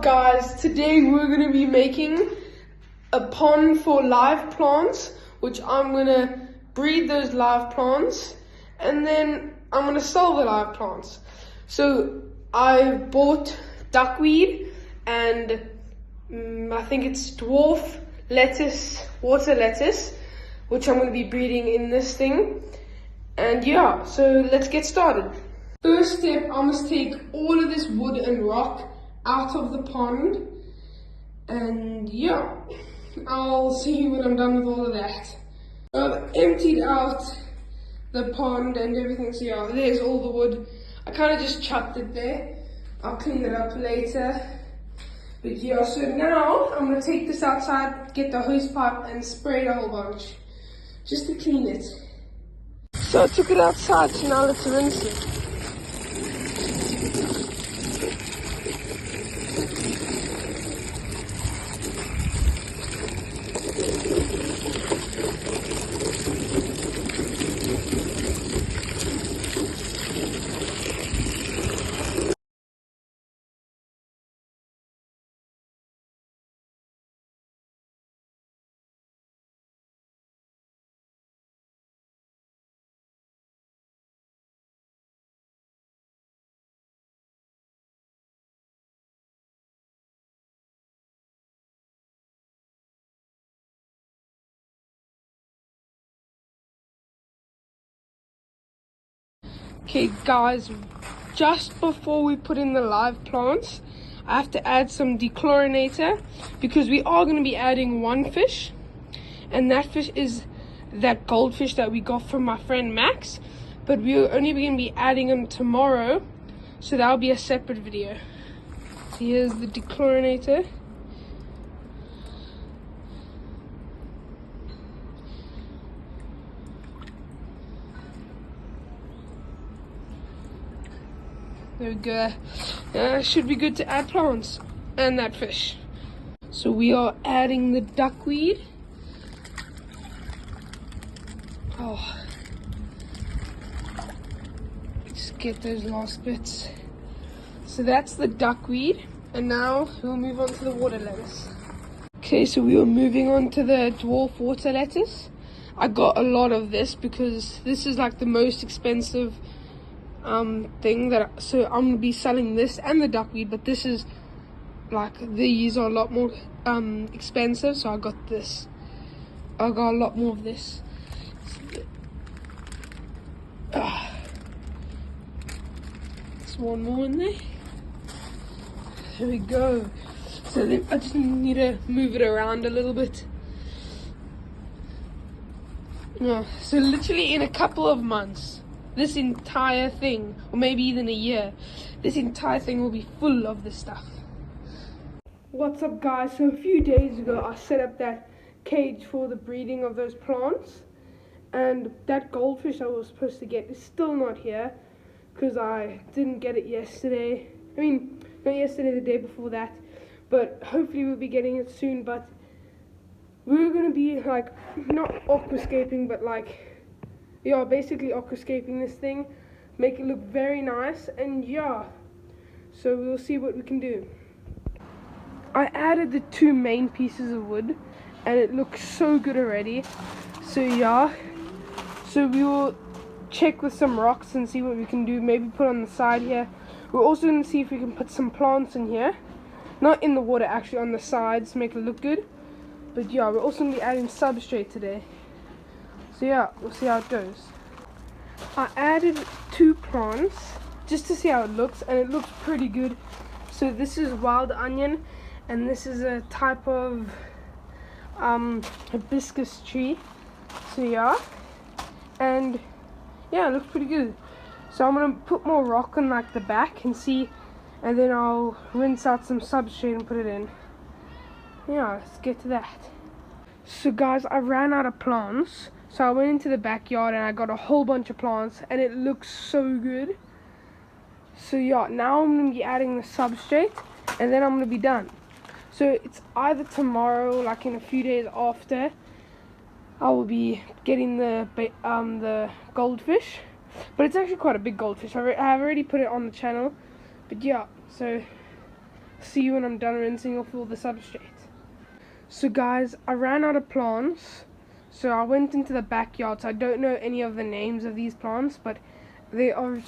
Guys, today we're going to be making a pond for live plants, which I'm going to breed those live plants and then I'm going to sell the live plants. So I bought duckweed and I think it's dwarf lettuce, water lettuce, which I'm going to be breeding in this thing. And yeah, so let's get started. First step, I must take all of this wood and rock out of the pond, and yeah, I'll see you when I'm done with all of that. I've emptied out the pond and everything, so yeah, there's all the wood. I kind of just chucked it there. I'll clean it up later. But yeah, so now I'm going to take this outside, get the hose pipe and spray it a whole bunch, just to clean it. So I took it outside, so now let's rinse it. Okay guys, just before we put in the live plants, I have to add some dechlorinator because we are going to be adding one fish, and that fish is that goldfish that we got from my friend Max, but we're only going to be adding him tomorrow, so that'll be a separate video. So here's the dechlorinator. There we go. Should be good to add plants and that fish. So we are adding the duckweed. Oh, just get those last bits. So that's the duckweed, and now we'll move on to the water lettuce. Okay, so we are moving on to the dwarf water lettuce. I got a lot of this because this is like the most expensive thing that, so I'm gonna be selling this and the duckweed, but this is like, these are a lot more expensive, so I got this. I got a lot more of this. There's one more in there. There we go. So then I just need to move it around a little bit. Yeah, so literally in a couple of months, this entire thing, or maybe even a year, this entire thing will be full of this stuff. What's up guys, so a few days ago I set up that cage for the breeding of those plants, and that goldfish I was supposed to get is still not here because I didn't get it yesterday. I mean, not yesterday, the day before that, but hopefully we'll be getting it soon. But we were going to be like, not aquascaping, but like, yeah, basically aquascaping this thing, make it look very nice, and yeah, so we'll see what we can do. I added the two main pieces of wood and it looks so good already, so yeah, so we will check with some rocks and see what we can do, maybe put on the side here. We're also going to see if we can put some plants in here, not in the water, actually on the sides to make it look good. But yeah, we're also going to be adding substrate today. So yeah, we'll see how it goes. I added two plants just to see how it looks, and it looks pretty good. So this is wild onion, and this is a type of hibiscus tree. So yeah, and yeah, it looks pretty good. So I'm gonna put more rock on like the back and see, and then I'll rinse out some substrate and put it in. Yeah, let's get to that. So guys, I ran out of plants. So I went into the backyard and I got a whole bunch of plants, and it looks so good. So yeah, now I'm going to be adding the substrate and then I'm going to be done. So it's either tomorrow, like in a few days after, I will be getting the goldfish. But it's actually quite a big goldfish. I've already put it on the channel. But yeah, so See you when I'm done rinsing off all the substrate. So guys, I ran out of plants, so I went into the backyard. So I don't know any of the names of these plants, but they are